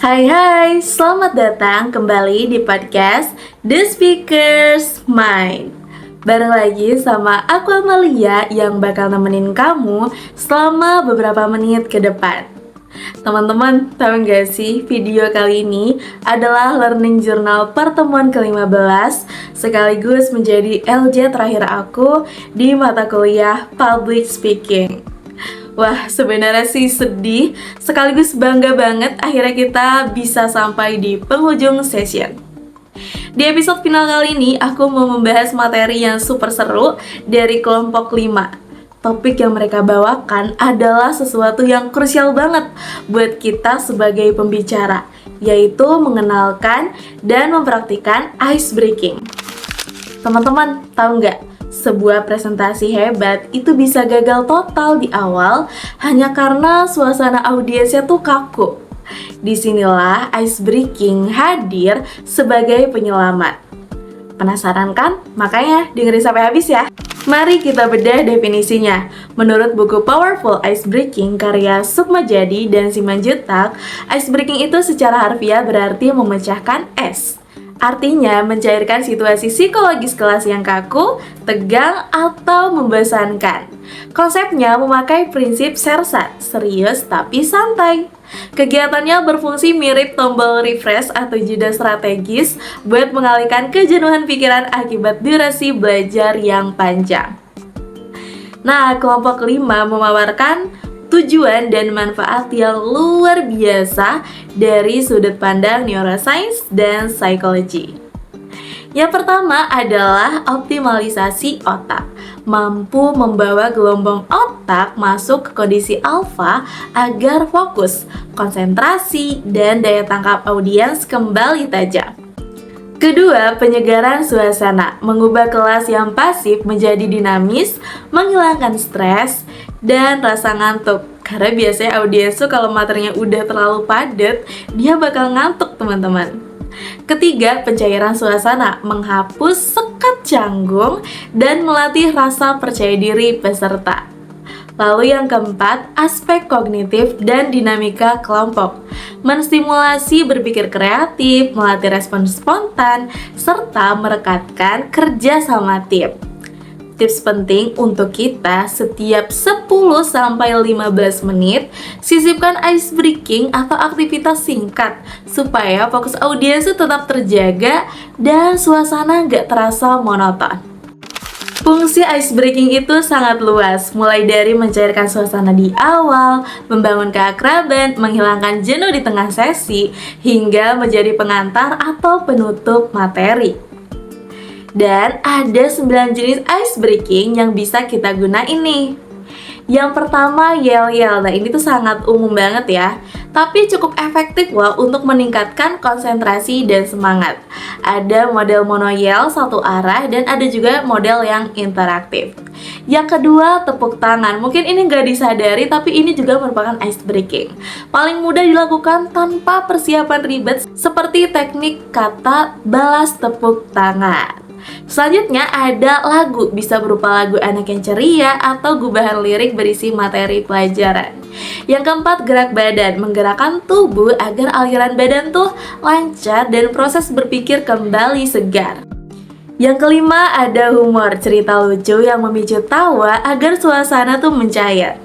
Hai hai, selamat datang kembali di podcast The Speaker's Mind. Bareng lagi sama aku Amalia yang bakal nemenin kamu selama beberapa menit ke depan. Teman-teman, tahu nggak sih video kali ini adalah learning journal pertemuan ke-15 sekaligus menjadi LJ terakhir aku di mata kuliah Public Speaking. Wah, sebenarnya sih sedih, sekaligus bangga banget akhirnya kita bisa sampai di penghujung session. Di episode final kali ini, aku mau membahas materi yang super seru dari kelompok 5. Topik yang mereka bawakan adalah sesuatu yang krusial banget buat kita sebagai pembicara, yaitu mengenalkan dan mempraktikkan ice breaking. Teman-teman, tahu nggak? Sebuah presentasi hebat itu bisa gagal total di awal hanya karena suasana audiensnya tuh kaku. Disinilah ice breaking hadir sebagai penyelamat. Penasaran kan? Makanya dengerin sampai habis ya. Mari kita bedah definisinya. Menurut buku Powerful Ice Breaking karya Sukmajadi dan Simanjuntak, ice breaking itu secara harfiah berarti memecahkan es. Artinya mencairkan situasi psikologis kelas yang kaku, tegang, atau membosankan. Konsepnya memakai prinsip sersat, serius tapi santai. Kegiatannya berfungsi mirip tombol refresh atau jeda strategis buat mengalihkan kejenuhan pikiran akibat durasi belajar yang panjang. Nah, kelompok 5 memaparkan tujuan dan manfaat yang luar biasa dari sudut pandang neuroscience dan psikologi. Yang pertama adalah optimalisasi otak. Mampu membawa gelombang otak masuk ke kondisi alfa agar fokus, konsentrasi, dan daya tangkap audiens kembali tajam. Kedua, penyegaran suasana, mengubah kelas yang pasif menjadi dinamis, menghilangkan stres, dan rasa ngantuk. Karena biasanya audiens tuh kalau materinya udah terlalu padat, dia bakal ngantuk teman-teman. Ketiga, pencairan suasana, menghapus sekat canggung dan melatih rasa percaya diri peserta. Lalu yang keempat, aspek kognitif dan dinamika kelompok. Menstimulasi berpikir kreatif, melatih respon spontan, serta merekatkan kerja sama tim. Tips penting untuk kita setiap 10-15 menit sisipkan ice breaking atau aktivitas singkat supaya fokus audiens tetap terjaga dan suasana nggak terasa monoton. Fungsi ice breaking itu sangat luas, mulai dari mencairkan suasana di awal, membangun keakraban, menghilangkan jenuh di tengah sesi, hingga menjadi pengantar atau penutup materi. Dan ada 9 jenis ice breaking yang bisa kita gunain nih. Yang pertama, yel-yel. Nah, ini tuh sangat umum banget ya, tapi cukup efektif loh untuk meningkatkan konsentrasi dan semangat. Ada model monoyel satu arah dan ada juga model yang interaktif. Yang kedua, tepuk tangan. Mungkin ini nggak disadari, tapi ini juga merupakan ice breaking. Paling mudah dilakukan tanpa persiapan ribet, seperti teknik kata balas tepuk tangan. Selanjutnya ada lagu, bisa berupa lagu anak yang ceria atau gubahan lirik berisi materi pelajaran. Yang keempat, gerak badan, menggerakkan tubuh agar aliran badan tuh lancar dan proses berpikir kembali segar. Yang kelima ada humor, cerita lucu yang memicu tawa agar suasana tuh mencair.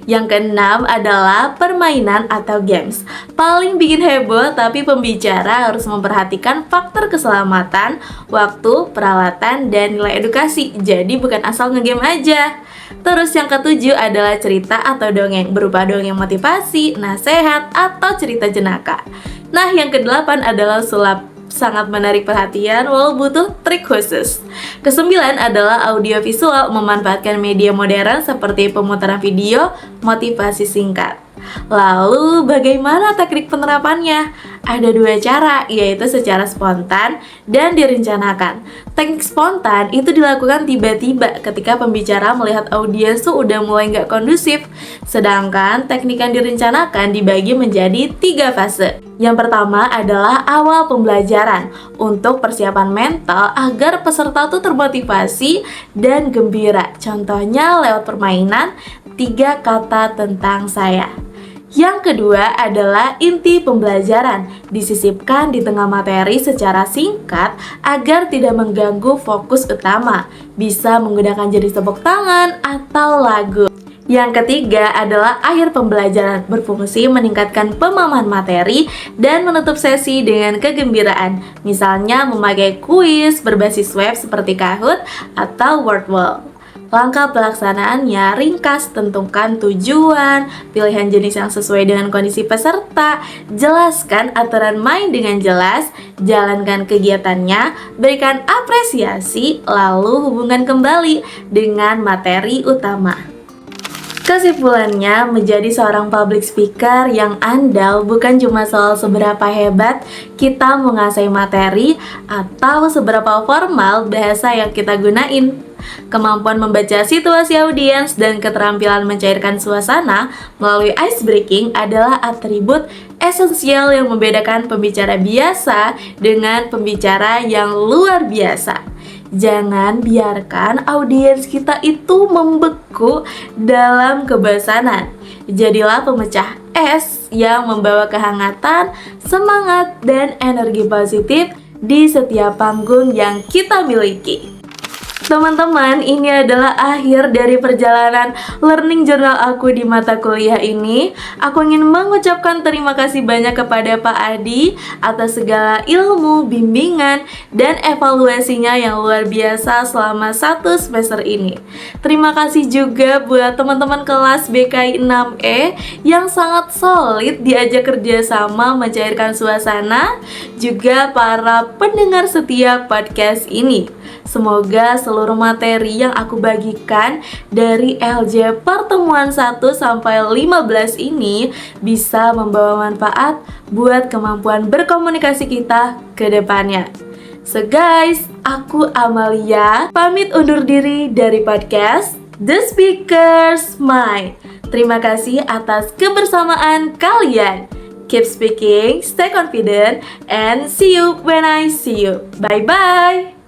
Yang keenam adalah permainan atau games. Paling bikin heboh tapi pembicara harus memperhatikan faktor keselamatan, waktu, peralatan, dan nilai edukasi. Jadi bukan asal ngegame aja. Terus yang ketujuh adalah cerita atau dongeng, berupa dongeng motivasi, nasihat, atau cerita jenaka. Nah, yang kedelapan adalah sulap. Sangat menarik perhatian walau butuh trik khusus. Kesembilan adalah audiovisual, memanfaatkan media modern seperti pemutaran video, motivasi singkat. Lalu bagaimana teknik penerapannya? Ada 2 cara, yaitu secara spontan dan direncanakan. Teknik spontan itu dilakukan tiba-tiba ketika pembicara melihat audiens tuh udah mulai nggak kondusif. Sedangkan teknik yang direncanakan dibagi menjadi 3 fase. Yang pertama adalah awal pembelajaran untuk persiapan mental agar peserta tuh termotivasi dan gembira. Contohnya lewat permainan 3 kata tentang saya. Yang kedua adalah inti pembelajaran, disisipkan di tengah materi secara singkat agar tidak mengganggu fokus utama. Bisa menggunakan jenis tepuk tangan atau lagu. Yang ketiga adalah akhir pembelajaran, berfungsi meningkatkan pemahaman materi dan menutup sesi dengan kegembiraan. Misalnya memakai kuis berbasis web seperti Kahoot atau Wordwall. Langkah pelaksanaannya ringkas, tentukan tujuan, pilihan jenis yang sesuai dengan kondisi peserta, jelaskan aturan main dengan jelas, jalankan kegiatannya, berikan apresiasi, lalu hubungkan kembali dengan materi utama. Kesimpulannya, menjadi seorang public speaker yang andal bukan cuma soal seberapa hebat kita menguasai materi atau seberapa formal bahasa yang kita gunain. Kemampuan membaca situasi audiens dan keterampilan mencairkan suasana melalui ice breaking adalah atribut esensial yang membedakan pembicara biasa dengan pembicara yang luar biasa. Jangan biarkan audiens kita itu membeku dalam kebosanan. Jadilah pemecah es yang membawa kehangatan, semangat, dan energi positif di setiap panggung yang kita miliki. Teman-teman, ini adalah akhir dari perjalanan learning journal aku di mata kuliah ini. Aku ingin mengucapkan terima kasih banyak kepada Pak Adi atas segala ilmu, bimbingan, dan evaluasinya yang luar biasa selama 1 semester ini. Terima kasih juga buat teman-teman kelas BKI 6E yang sangat solid diajak kerjasama mencairkan suasana, juga para pendengar setia podcast ini. Semoga seluruh materi yang aku bagikan dari LJ pertemuan 1 sampai 15 ini bisa membawa manfaat buat kemampuan berkomunikasi kita ke depannya. So guys, aku Amalia pamit undur diri dari podcast The Speaker's Mind. Terima kasih atas kebersamaan kalian. Keep speaking, stay confident, and see you when I see you. Bye-bye!